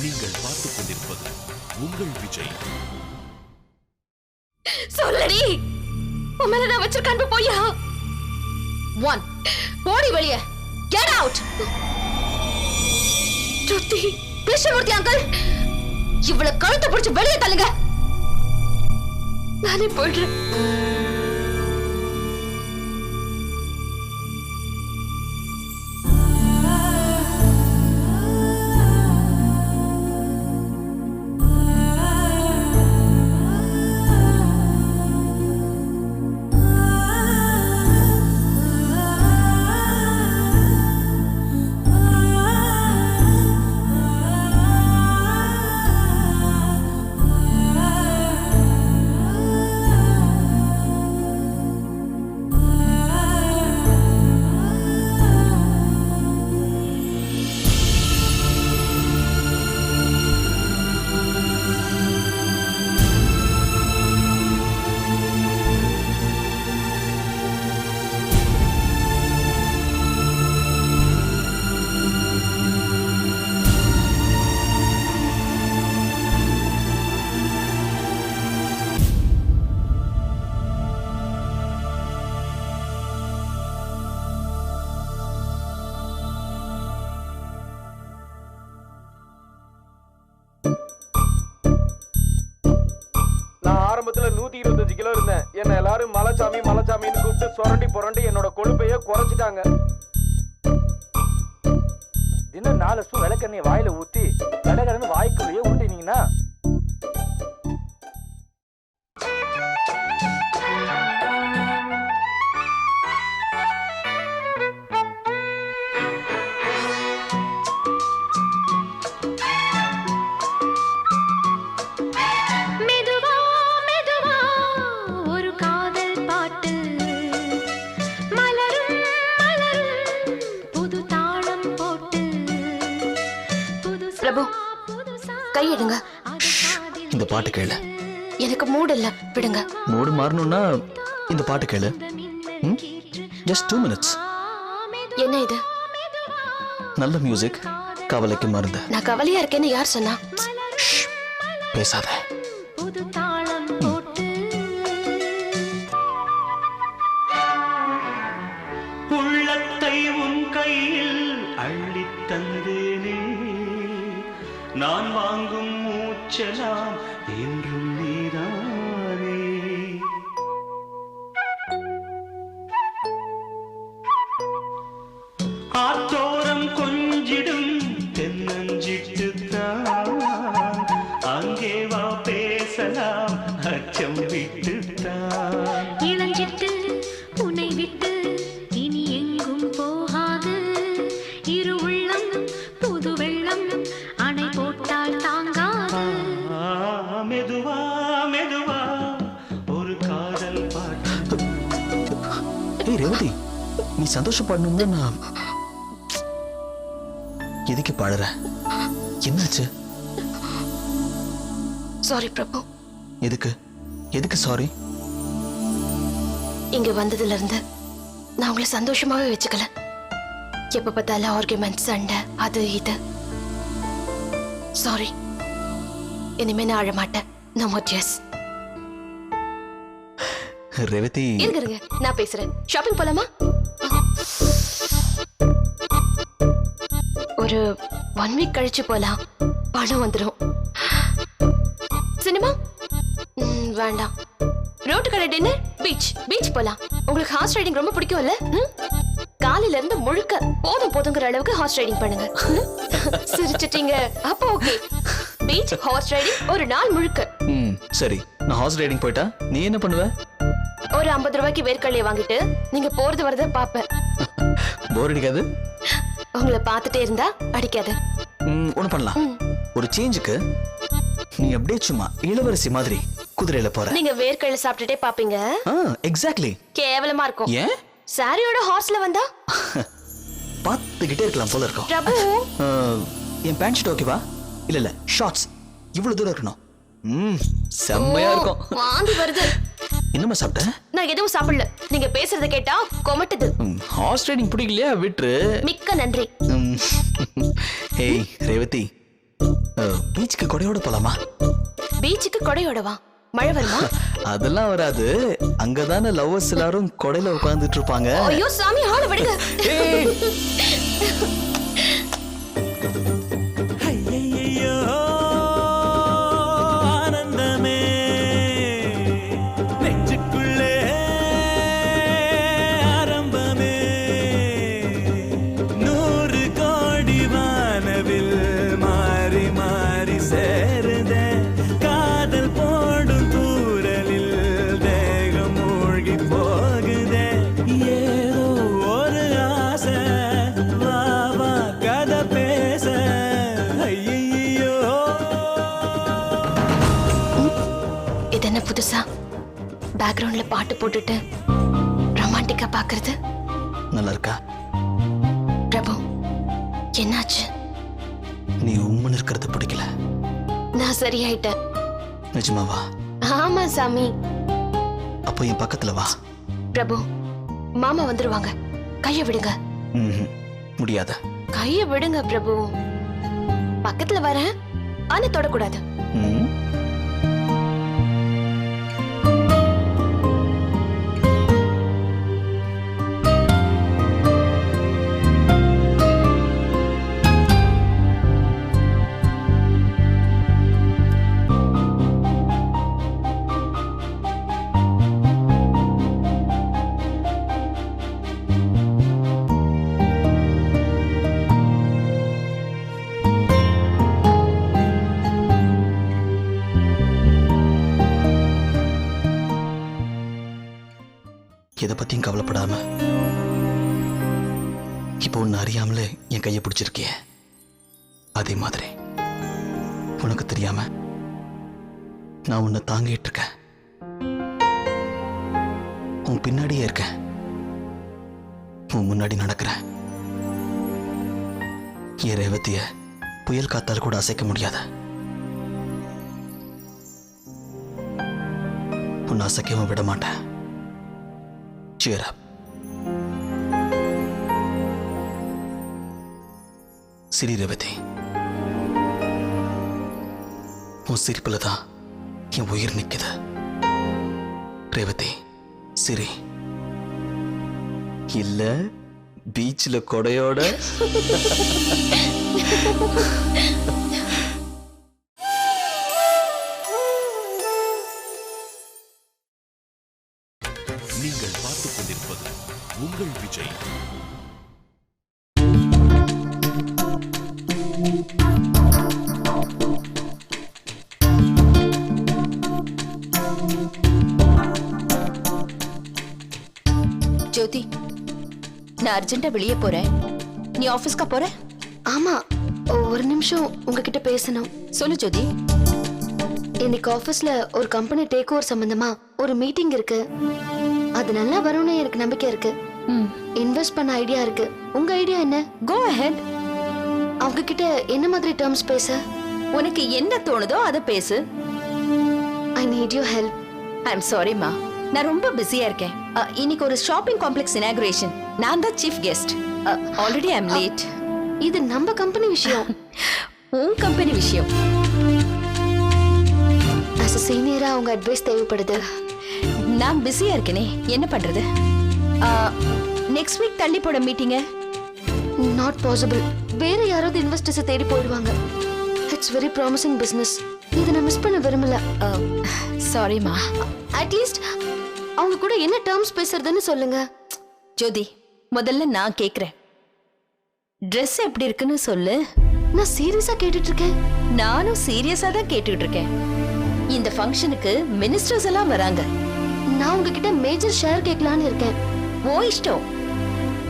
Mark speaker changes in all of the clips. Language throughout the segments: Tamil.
Speaker 1: நீங்கள் பார்த்துக் கொண்டிருப்பது உங்கள் விஜய்.
Speaker 2: சொல்லடி, உன் மேல நான் வச்சிருக்க அன்பு பொய்யா? ஒன், ஓடி வெளியே, கெட் அவுட். ஜோதி, கிருஷ்ணமூர்த்தி அங்கிள், இவ்வளவு கழுத்தை பிடிச்சு வெளியே தள்ளுங்க. நானே போயிடுறேன்.
Speaker 3: ஆரம்பத்துல 125 கிலோ இருந்தேன். என்ன எல்லாரும் மலைச்சாமி மலைச்சாமின்னு கூப்பிட்டு சுரண்டி புரண்டி என்னோட கொழுப்பைய குறைச்சிட்டாங்க. தினம் 4 ஸ்பூன் விளக்கெண்ணெய் வாயில ஊத்தி கடகடன்னு வாய்க்குள்ளேயே ஊட்டினீங்கன்னா
Speaker 2: கையிடுங்க.
Speaker 4: இந்த பாட்டு கேளு.
Speaker 2: எனக்கு மூடு இல்ல, விடுங்க.
Speaker 4: மூடு மாறணும்னா இந்த பாட்டு கேளு. just 2 minutes.
Speaker 2: என்ன இது?
Speaker 4: நல்ல மியூசிக், கவலைக்கு மருந்து.
Speaker 2: நான் கவலையா இருக்கேன்னு யார் சொன்னா?
Speaker 4: பேசாத.
Speaker 5: உள்ளத்தை உன் கையில் அள்ளி தந்தேனே, நான் வாங்கும் மூச்சலாம் என்றும் நீதானே. ஆத்தோரம் கொஞ்சிடும் தென்னஞ்சிட்டுத்தான், அங்கே வா பேசலாம் அச்சம் விட்டுத்தான்.
Speaker 6: இளஞ்சிட்டு உன்னை விட்டு இனி எங்கும் போகாது, இரு உள்ளம் புது வெள்ளம் அணை போட்டால் தாங்காது.
Speaker 5: மெதுவா மெதுவா ஒரு காதல் பாட்டு.
Speaker 4: ஏய் ரேவதி, நீ சந்தோஷப்படணும்னு நான் எதுக்கு பாடுற? என்னாச்சு?
Speaker 2: சாரி பிரபு.
Speaker 4: எதுக்கு எதுக்கு சாரி?
Speaker 2: இங்க வந்ததுல இருந்து நான் உங்களை சந்தோஷமாவே வச்சுக்கல. எப்ப பார்த்தாலும் ஆர்குமெண்ட், சண்டை, அது இது. சாரி. இனிமே நான் அழ மாட்டேன். No more tears.
Speaker 4: ரேவதி,
Speaker 2: இருங்க, நான் பேசுறேன். ஷாப்பிங் போலாமா? ஒரு 1 வீக் கழிச்சு போலாம். பணம் வந்துடும். சினிமா வேண்டாம். ரோட்டு கடை டின்னர், பீச் போலாம். உங்களுக்கு ஹார்ஸ் ரைடிங் ரொம்ப பிடிக்கும்ல? காலையில இருந்து முழுக்க போதுங்கிற அளவுக்கு ஹார்ஸ் ரைடிங் பண்ணுங்க. சிரிச்சிட்டீங்க. அப்போ ஓகே. பீச், ஹார்ஸ் ரைடிங் ஒரு நாள் முழுக்க.
Speaker 4: சரி, நான் ஹார்ஸ் ரைடிங் போயிட்டா நீ என்ன பண்ணுவ?
Speaker 2: ஒரு 50 ரூபாய்க்கு வேர்க்கடலையை வாங்கிட்டு நீங்க போறது வரத பாப்பேன்.
Speaker 4: போர் அடிக்காது?
Speaker 2: உங்களை பார்த்துட்டே இருந்தா அடிக்காது.
Speaker 4: ஒண்ணு பண்ணலாம். ஒரு சேஞ்சுக்கு நீ அப்படியே சும்மா இளவரசி மாதிரி குதிரையில போற.
Speaker 2: நீங்க வேர்க்கடலை சாப்பிட்டுட்டே பாப்பீங்க.
Speaker 4: எக்ஸாக்ட்லி.
Speaker 2: கேவலமா இருக்கும்.
Speaker 4: ஏன்?
Speaker 2: சாரியோட ஹார்ஸ்ல வந்தா
Speaker 4: பாத்துக்கிட்டே இருக்கலாம் போல இருக்கும்.
Speaker 2: பிரபு,
Speaker 4: என் பேண்ட் ஷர்ட் ஓகேவா? இல்ல ஷார்ட்ஸ் இவ்வளவு தூரம் இருக்கணும். செம்மையா இருக்கும்.
Speaker 2: வாந்தி வருது.
Speaker 4: என்னமா சாப்பிட்ட?
Speaker 2: நான் எதுவும் சாப்பிடல. நீங்க பேசுறத கேட்டா கொமட்டுது.
Speaker 4: ஹார்ஸ் ரைடிங் பிடிக்கலையா? விட்டுரு.
Speaker 2: மிக்க நன்றி.
Speaker 4: ஏய் ரேவதி, பீச்சுக்கு கொடையோட போலாமா?
Speaker 2: பீச்சுக்கு கொடையோடவா? மழை வருமா?
Speaker 4: அதெல்லாம் வராது. அங்கதானே லவ்வர்ஸ் எல்லாரும் கொடையில உட்கார்ந்துட்டு இருப்பாங்க.
Speaker 2: ஐயோ சாமி, ஆள விடுங்க.
Speaker 5: ஐயையோ ஆனந்தமே நெஞ்சுக்குள்ளே ஆரம்பமே 100 கோடி வானவில் மாறி மாறி சேருதே காதல் போடும் தூரலில் தேகம் மூழ்கி போகுதே ஏதோ ஒரு ஆசை வா வா கதை பேச ஐயையோ
Speaker 2: இது என்ன புதுசா பேக்ரவுண்ட்ல பாட்டு போட்டுட்டு ரொமான்டிக்கா பாக்குறது?
Speaker 4: நல்லா இருக்கா?
Speaker 2: பிரபு, என்னாச்சு?
Speaker 4: நீ உம்மன் இருக்கிறது பிடிக்கல.
Speaker 2: நான் சரியாயிட்டேன்.
Speaker 4: நிஜமாவா?
Speaker 2: ஆமா சாமி.
Speaker 4: அப்போ என் பக்கத்துல வா.
Speaker 2: பிரபு, மாமா வந்துருவாங்க. கைய விடுங்க.
Speaker 4: முடியாத.
Speaker 2: கைய விடுங்க பிரபு. பக்கத்துல வரேன், ஆனா தொடக்கூடாது.
Speaker 4: ம். எதை பத்தியும் கவலைப்படாம இப்போ உன்னை அறியாமலே என் கையை பிடிச்சிருக்கிய. அதே மாதிரி உனக்கு தெரியாம நான் உன்னை தாங்கிட்டு இருக்கேன். உன் பின்னாடியே இருக்கேன். உன் முன்னாடி நடக்கிறேன். என் ரேவதிய புயல் காத்தால் கூட அசைக்க முடியாத. உன்னை அசைக்கவும் விட மாட்டேன். Cheer up. சிரி ரேவதி. உன் சிரிப்புல தான் என் உயிர் நிக்குது. ரேவதி, சிரி. இல்ல பீச்ல கொடையோட.
Speaker 1: நீங்கள் பார்த்துக் கொண்டிருப்பது உங்கள் விஜய்.
Speaker 7: ஜோதி, நான் அர்ஜென்ட்டா வெளியே போறேன். நீ ஆபீஸ்க்கா போற?
Speaker 2: ஆமா, ஒரு நிமிஷம் உங்ககிட்ட பேசணும்.
Speaker 7: சொல்லு ஜோதி.
Speaker 2: இன்னைக்கு ஆபீஸ்ல ஒரு கம்பெனி டேக் ஓவர் சம்பந்தமா ஒரு மீட்டிங் இருக்கு. அது நல்லா வரும்னு எனக்கு நம்பிக்கை இருக்கு. இன்வெஸ்ட் பண்ண ஐடியா இருக்கு. உங்க ஐடியா என்ன?
Speaker 7: Go ahead.
Speaker 2: அவங்க கிட்ட என்ன மாதிரி டர்ம்ஸ் பேச?
Speaker 7: உனக்கு என்ன தோணுதோ அதை பேசு.
Speaker 2: I need you help.
Speaker 7: I am சாரிமா, நான் ரொம்ப பிஸியா இருக்கேன். இன்னைக்கு ஒரு ஷாப்பிங் காம்ப்ளெக்ஸ் இனாகுரேஷன். நான் தான் chief guest. Already I am late.
Speaker 2: இது நம்ம கம்பெனி விஷயம்.
Speaker 7: உன் கம்பெனி விஷயம்.
Speaker 2: as a சீனியரா உங்க அட்வைஸ் தேவைப்படுது.
Speaker 7: நான் பிஸியா இருக்கேனே, என்ன பண்றது? நெக்ஸ்ட் வீக் தள்ளி போட மீட்டிங்க.
Speaker 2: Not possible. வேற யாராவது இன்வெஸ்டர்ஸ் தேடி போயிடுவாங்க. It's very promising business. இதை நான் மிஸ் பண்ண விரும்பல.
Speaker 7: சாரிமா.
Speaker 2: அட்லீஸ்ட் அவங்க கூட என்ன டர்ம்ஸ் பேசுறதுன்னு சொல்லுங்க.
Speaker 7: ஜோதி, முதல்ல நான் கேக்குறேன், Dress எப்படி இருக்குன்னு சொல்லு.
Speaker 2: நான் சீரியஸா கேட்டுட்டு இருக்கேன்.
Speaker 7: நானும் சீரியஸா தான் கேட்டுட்டு இருக்கேன். இந்த ஃபங்க்ஷனுக்கு மினிஸ்டர்ஸ் எல்லாம் வராங்க.
Speaker 2: நான் உங்ககிட்ட மேஜர் ஷேர் கேட்கலான்னு இருக்கேன்.
Speaker 7: ஓ இஷ்டம்.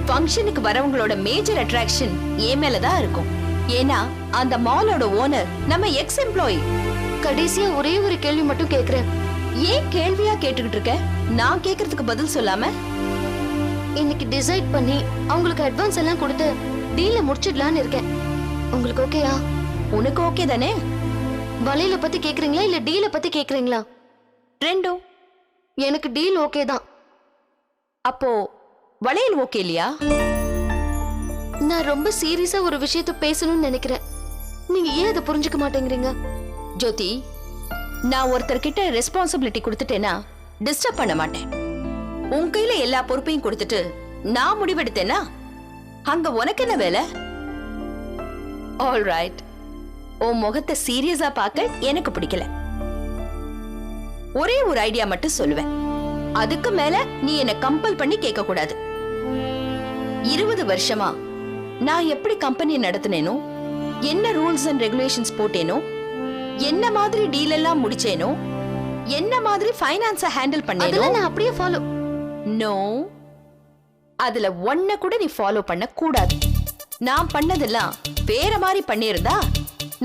Speaker 7: ஃபங்க்ஷனுக்கு வரவங்களோட மேஜர் அட்ராக்ஷன் என் மேலதான் இருக்கும். ஏன்னா அந்த மாலோட ஓனர் நம்ம எக்ஸ் எம்ப்ளாயி.
Speaker 2: கடைசியா ஒரே ஒரு கேள்வி மட்டும் கேக்குறேன்.
Speaker 7: ஏன் கேள்வியா கேட்டுக்கிட்டு இருக்க? நான் கேக்குறதுக்கு பதில் சொல்லாம
Speaker 2: இன்னைக்கு டிசைட் பண்ணி அவங்களுக்கு அட்வான்ஸ் எல்லாம் கொடுத்து டீல முடிச்சிடலான்னு இருக்கேன். உங்களுக்கு ஓகேயா?
Speaker 7: உனக்கு ஓகே தானே?
Speaker 2: வலையில பத்தி கேக்குறீங்களா இல்ல டீல பத்தி கேக்குறீங்களா?
Speaker 7: ரெண்டும்.
Speaker 2: எனக்கு டீல் ஓகே தான்.
Speaker 7: அப்போ வளையல் ஓகே இல்லையா?
Speaker 2: நான் ரொம்ப சீரியஸா ஒரு விஷயத்த பேசணும்னு நினைக்கிறேன். நீங்க ஏன் அதை புரிஞ்சுக்க மாட்டேங்கிறீங்க?
Speaker 7: ஜோதி, நான் ஒருத்தர்கிட்ட ரெஸ்பான்சிபிலிட்டி கொடுத்துட்டேன்னா டிஸ்டர்ப் பண்ண மாட்டேன். உன் கையில எல்லா பொறுப்பையும் கொடுத்துட்டு நான் முடிவெடுத்தேன்னா அங்க உனக்கு என்ன வேலை? ஆல் ரைட், உன் முகத்தை சீரியஸா பார்க்க எனக்கு பிடிக்கல. ஒரே ஒரு ஐடியா மட்டும் சொல்லுவேன், அதுக்கு மேல நீ என்ன கம்பல் பண்ணி கேட்க கூடாது. 20 வருஷமா நான் எப்படி கம்பெனி நடத்தினேனோ, என்ன ரூல்ஸ் அண்ட் ரெகுலேஷன்ஸ் போட்டேனோ, என்ன மாதிரி டீல் எல்லாம் முடிச்சேனோ, என்ன மாதிரி ஃபைனான்ஸ ஹேண்டில் பண்ணேனோ,
Speaker 2: அதெல்லாம் நான் அப்படியே ஃபாலோ.
Speaker 7: நோ, அதுல ஒன்ன கூட நீ ஃபாலோ பண்ண கூடாது. நான் பண்ணதெல்லாம் வேற மாதிரி பண்ணியிருந்தா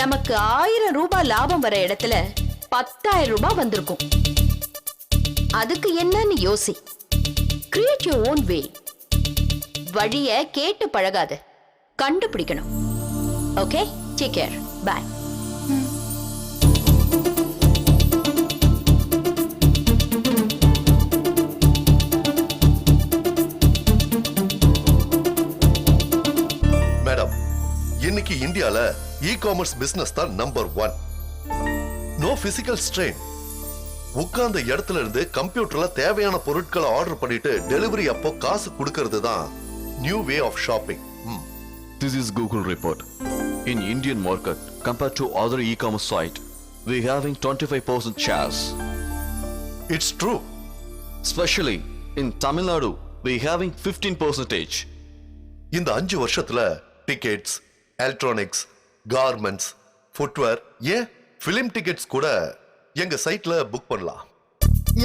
Speaker 7: நமக்கு 1000 ரூபாய் லாபம் வர இடத்துல 10,000 ரூபாய் வந்திருக்கும். அதுக்கு என்னன்னு யோசி. Create your own way. வழிய கேட்டு பழகாத, கண்டுபிடிக்கணும். Okay, take care, bye.
Speaker 8: Madam, இன்னைக்கு இந்தியால இ-காமர்ஸ் பிசினஸ் தான் நம்பர் 1. No physical strain. உட்கார்ந்த இடத்துல இருந்து கம்ப்யூட்டர்ல தேவையான பொருட்களை ஆர்டர் பண்ணிட்டு டெலிவரி அப்போ காசு கொடுக்கிறது தான் new way of shopping.
Speaker 9: This is Google report. In Indian market, compared to other e-commerce site, we having 25% shares.
Speaker 8: It's true.
Speaker 9: Especially in Tamil Nadu, we having 15%.
Speaker 8: இந்த 5 வருஷத்துல டிக்கெட்ஸ், எலக்ட்ரானிக்ஸ், கார்மெண்ட்ஸ், ஃபுட்வேர், ஏன் ஃபிலிம் டிக்கெட்ஸ் கூட எங்க சைட்ல புக் பண்ணலாம்.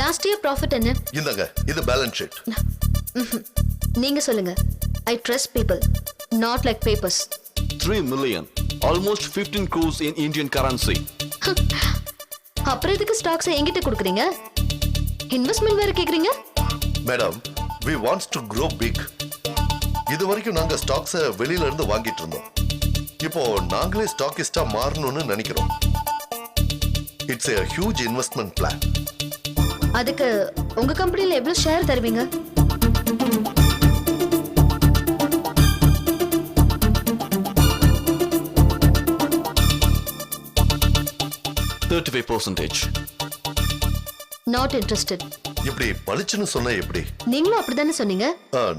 Speaker 2: லாஸ்ட் இயர் ப்ராஃபிட் என்ன?
Speaker 8: இந்தாங்க, இது பேலன்ஸ் ஷீட்.
Speaker 2: நீங்க சொல்லுங்க. I trust people, not like papers.
Speaker 9: 3 million, almost 15 crores in Indian currency.
Speaker 2: அப்புறம் எதுக்கு ஸ்டாக்ஸ் என்கிட்ட கொடுக்குறீங்க? இன்வெஸ்ட்மெண்ட் வேற கேக்குறீங்க?
Speaker 8: Madam, we wants to grow big. இது வரைக்கும் நாங்க ஸ்டாக்ஸை வெளியில இருந்து வாங்கிட்டு இருந்தோம். இப்போ நாங்களே ஸ்டாக்கிஸ்டா மாறணும்னு நினைக்கிறோம். It's a huge investment plan.
Speaker 2: அதுக்கு உங்க கம்பெனில எவ்வளவு ஷேர் தருவீங்க? Not interested.
Speaker 8: இப்படி பளிச்சுன்னு சொன்னா எப்படி?
Speaker 2: நீங்களும் அப்படிதானே சொன்னீங்க.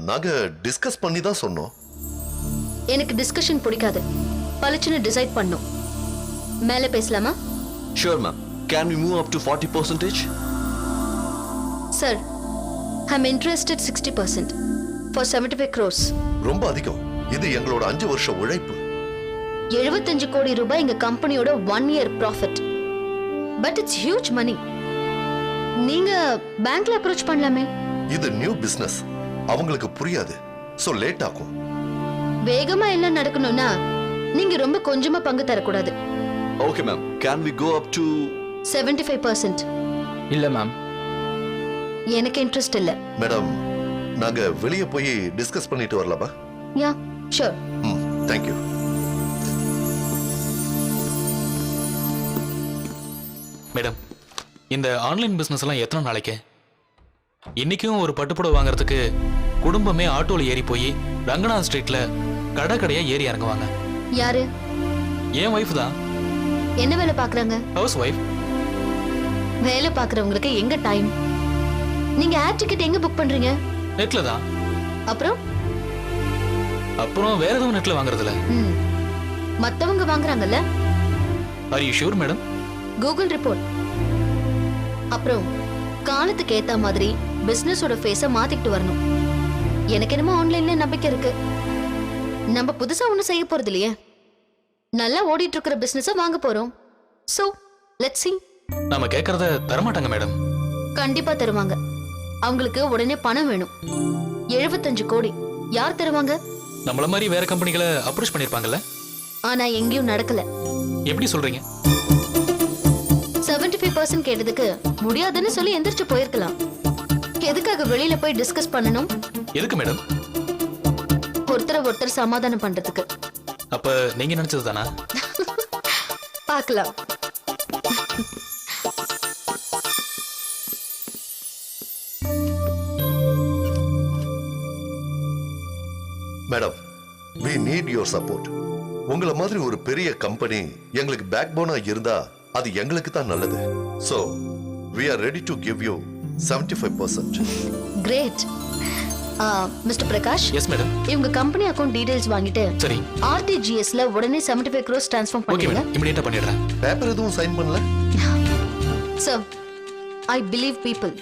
Speaker 8: நாங்க டிஸ்கஸ் பண்ணி தான் சொன்னோம்.
Speaker 2: எனக்கு டிஸ்கஷன் பிடிக்காது, பளிச்சுன்னு டிசைட் பண்ணும். மேலே பேசலாமா?
Speaker 9: Sure, ma'am. Can we move up to 40%?
Speaker 2: Sir, I'm interested 60% for 75 crores.
Speaker 8: ரொம்ப அதிகம். இது எங்களோட 5 வருஷ உழைப்பு.
Speaker 2: 75 கோடி ரூபாய் எங்க கம்பெனியோட 1 year profit. But it's huge money. நீங்க பேங்க்ல அப்ரோச் பண்ணலாமே.
Speaker 8: இது நியூ பிசினஸ், அவங்களுக்கு புரியாது. சோ லேட் ஆகும்.
Speaker 2: வேகமா எல்லாம் நடக்கணும்னா நீங்க ரொம்ப கொஞ்சமா பங்கு தரக்கூடாது.
Speaker 9: Okay, ma'am. Can we go up to
Speaker 2: 75%?
Speaker 4: இல்ல மேம்,
Speaker 2: எனக்கு இன்ட்ரெஸ்ட் இல்ல.
Speaker 8: மேடம், நாங்க வெளிய போய் டிஸ்கஸ் பண்ணிட்டு வரலாமா?
Speaker 2: யா, ஷூர்.
Speaker 8: Thank you.
Speaker 10: மேடம், இந்த ஆன்லைன் பிசினஸ் எல்லாம் எத்தனை நாளைக்கு? இன்னைக்கும் ஒரு பட்டுப்புடவை வாங்குறதுக்கு குடும்பமே ஆட்டோல ஏறி போய் ரங்கநாத் ஸ்ட்ரீட்ல கடை கடையா ஏறி இறங்குவாங்க.
Speaker 2: யாரு?
Speaker 10: என் ஒய்ஃப் தான்.
Speaker 2: என்ன வேலை பாக்குறாங்க?
Speaker 10: House wife.
Speaker 2: வேலை பாக்குறவங்களுக்கு எங்க டைம்? நீங்க ஏர் டிக்கெட் எங்க புக் பண்றீங்க?
Speaker 10: நெட்ல தான்.
Speaker 2: அப்புறம்
Speaker 10: வேற எதுவும் நெட்ல வாங்குறதுல.
Speaker 2: மத்தவங்க வாங்குறாங்கல்ல?
Speaker 10: Are you sure madam?
Speaker 2: Google report. அப்புறம் காலத்துக்கு ஏத்த மாதிரி பிசினஸோட ஃபேஸ மாத்திக்கிட்டு வரணும். எனக்கு என்னமோ ஆன்லைன்ல நம்பிக்கை இருக்கு. நம்ம புதுசா ஒண்ணும் செய்ய போறது இல்லையே. நல்லா ஓடிட்டு இருக்கிற பிசினஸ வாங்க போறோம். So let's see.
Speaker 10: நாம கேக்குறத தரமாட்டாங்க மேடம்.
Speaker 2: கண்டிப்பா தருவாங்க. அவங்களுக்கு உடனே பணம் வேணும். 75 கோடி யார் தருவாங்க?
Speaker 10: நம்மள மாதிரி வேற கம்பெனிகளை அப்ரோச் பண்ணிருப்பாங்கல்ல.
Speaker 2: ஆனா எங்கேயும் நடக்கல.
Speaker 10: எப்படி சொல்றீங்க?
Speaker 2: 75% கேட்டதுக்கு முடியாதுன்னு சொல்லி எந்திரிச்சு போயிருக்கலாம். எதுக்காக வெளியில போய் டிஸ்கஸ் பண்ணணும்?
Speaker 10: எதுக்கு மேடம்?
Speaker 2: ஒருத்தர் சமாதானம் பண்றதுக்கு.
Speaker 10: அப்ப நீங்க நினைச்சது தானா?
Speaker 2: பார்க்கலாம்.
Speaker 8: Madam, we need your support. உங்களை மாதிரி ஒரு பெரிய கம்பெனி எங்களுக்கு பேக் போனா இருந்தா அது எங்களுக்கு தான் நல்லது. So we are ready to give you 75%.
Speaker 7: Great. Mister Prakash,
Speaker 10: yes madam.
Speaker 7: இவங்க கம்பெனி அக்கவுண்ட் டீடைல்ஸ் வாங்கிட்டு
Speaker 10: சரி.
Speaker 7: ஆர்டிஜிஎஸ்ல உடனே 75 crores ட்ரான்ஸ்ஃபார்ம்
Speaker 10: ஓகே
Speaker 7: பண்ணுங்க.
Speaker 10: மேடம், இமிடியேட்டா பண்ணிடுறேன்.
Speaker 8: பேப்பர் எதுவும் சைன் பண்ணல?
Speaker 7: Sir, I believe people,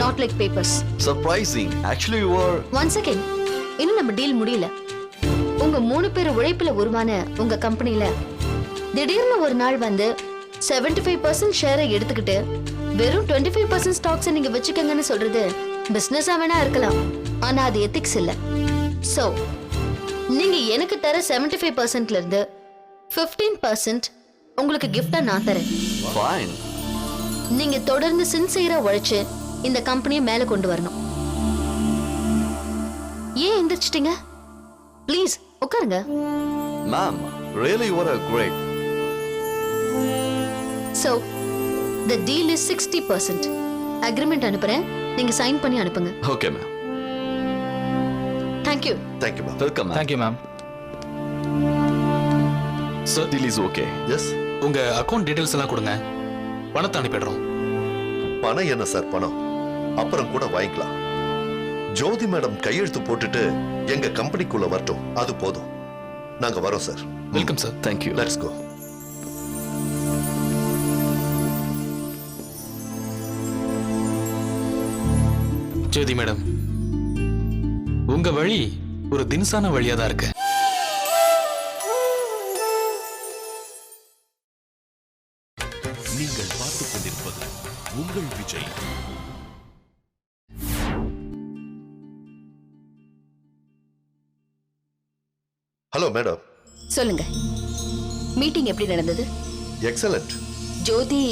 Speaker 7: not like papers.
Speaker 9: Surprising. Actually, you are.
Speaker 7: One second, இன்னும் நம்ம டீல் முடியல. உங்க 3 பேர் உழைப்புல உருவான உங்க கம்பெனில திடீர்னு ஒரு நாள் வந்து 75% ஷேரை எடுத்துக்கிட்டு வெறும் 25% ஸ்டாக்ஸை நீங்க வச்சுக்கங்கன்னு சொல்றது பிசினஸா வேணா இருக்கலாம், ஆனா அது எத்திக்ஸ் இல்ல. சோ நீங்க எனக்கு தர 75%ல இருந்து 15% உங்களுக்கு கிஃப்டா நான் தரேன்.
Speaker 9: Fine.
Speaker 7: நீங்க தொடர்ந்து சின்சியரா உழைச்சு இந்த கம்பெனியை மேல கொண்டு வரணும். ஏன் எந்திரிச்சிட்டீங்க? ப்ளீஸ் உட்காருங்க.
Speaker 9: Ma'am, really you are a great.
Speaker 7: So the deal is 60%. Agreement அனுப்புறேன், நீங்க சைன் பண்ணி அனுப்புங்க.
Speaker 9: Okay, ma'am.
Speaker 7: Thank you.
Speaker 8: Thank you, ma'am.
Speaker 9: Welcome, ma'am.
Speaker 10: Thank you ma'am. Sir,
Speaker 9: Deal is okay.
Speaker 8: Yes.
Speaker 10: உங்க அக்கவுண்ட் டீடைல்ஸ் எல்லாம் கொடுங்க, பணத்தை அனுப்பிடுறோம்.
Speaker 8: பணம் என்ன சார் பணம்? அப்புறம் கூட வாங்கிக்கலாம். ஜோதி மேடம் கையெழுத்து போட்டுட்டு எங்க கம்பெனிக்குள்ள வரட்டும், அது போதும். நாங்க வரோம் sir.
Speaker 10: Welcome sir.
Speaker 9: Thank you.
Speaker 8: Let's go.
Speaker 10: Jyothi madam, உங்க வழி ஒரு தினசான வழியா தான் இருக்கு.
Speaker 1: நீங்கள் பார்த்துக் கொண்டிருப்பது உங்கள் விஜய்.
Speaker 8: Hello madam.
Speaker 7: சொல்லுங்க, மீட்டிங் எப்படி நடந்தது?
Speaker 8: எக்ஸலண்ட்.
Speaker 7: ஜோதி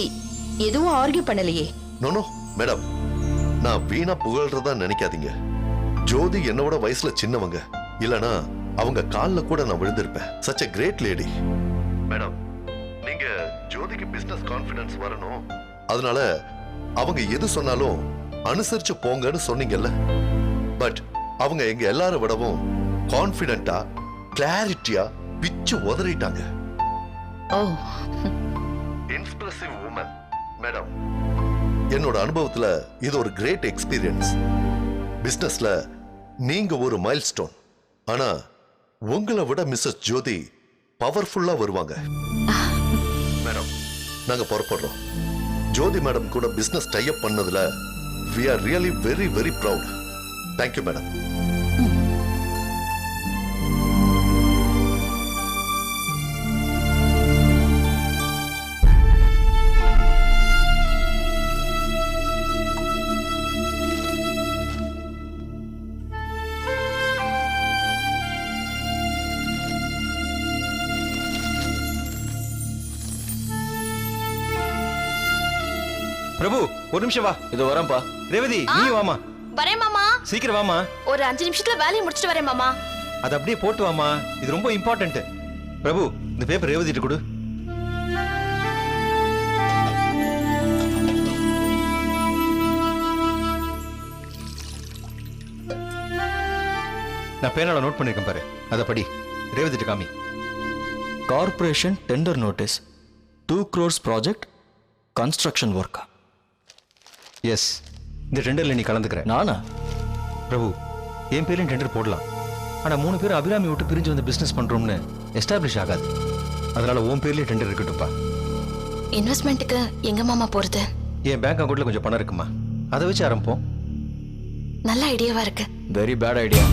Speaker 7: எதுவும் ஆர்கியூ பண்ணலையே?
Speaker 8: நோ நோ மேடம், நான் வீணா புகழ்றதா நினைக்காதீங்க. ஜோதி என்னோட வயசுல சின்னவங்க, இல்லனா அவங்க கால்ல கூட நான் விழுந்திருப்பேன். such a great lady. Madam, நீங்க ஜோதிக்கு பிசினஸ் கான்ஃபிடன்ஸ் வரணும், அதனால அவங்க எது சொன்னாலும் அனுசரிச்சு போங்கன்னு சொன்னீங்கல்ல. பட் அவங்க எங்க எல்லாரை விடவும் கான்ஃபிடென்ட்டா கிளாரிட்டியா பிச்சு உதறிட்டாங்க.
Speaker 7: ஓ,
Speaker 8: இன்ஸ்பிரசிவ் வுமன் மேடம். என்னோட அனுபவத்துல இது ஒரு கிரேட் எக்ஸ்பீரியன்ஸ். பிசினஸ்ல நீங்க ஒரு மைல்ஸ்டோன், ஆனா உங்களை விட மிஸ்ஸஸ் ஜோதி பவர்ஃபுல்லா வருவாங்க. மேடம், நாங்க புறப்படுறோம். ஜோதி மேடம் கூட பிசினஸ் டை அப் பண்ணதுல we are really very very proud. Thank you madam.
Speaker 3: Prabhu, ஒரு நிமிஷம் வா.
Speaker 9: இது வரேன்ப்பா.
Speaker 3: ரேவதி, நீ வாமா.
Speaker 2: வரேன் மாமா.
Speaker 3: சீக்கிரம் வாமா.
Speaker 2: ஒரு 5 நிமிஷத்துல வேலையை முடிச்சிட்டு வரேன் மாமா.
Speaker 3: அது அப்படியே போட்டு வாமா, இது ரொம்ப இம்பார்ட்டன்ட். பிரபு, இந்த பேப்பர் ரேவதிட்டு கொடு. நான் பேனால நோட் பண்ணிருக்கேன் பாரு, அதை படி. ரேவதிட்டு காமி.
Speaker 4: Corporation tender notice 2 crores project construction ஒர்க்கா?
Speaker 3: எஸ், இந்த டெண்டர்ல நீ கலந்துக்கிற.
Speaker 4: நானா?
Speaker 3: பிரபு, என் பேர்லையும் டெண்டர் போடலாம், ஆனா 3 பேர் அபிராமி விட்டு பிரிஞ்சு வந்து பிசினஸ் பண்றோம்னு எஸ்டாப்ளிஷ் ஆகாது. அதனால உன் பேர்லயே டெண்டர் இருக்கட்டும்பா.
Speaker 2: இன்வெஸ்ட்மெண்ட்டுக்கு எங்க மாமா போறது?
Speaker 3: என் பேங்க் அக்கௌண்ட்ல கொஞ்சம் பணம் இருக்குமா, அதை வச்சு ஆரம்பிப்போம்.
Speaker 2: நல்ல ஐடியாவா இருக்கு.
Speaker 4: Very bad idea.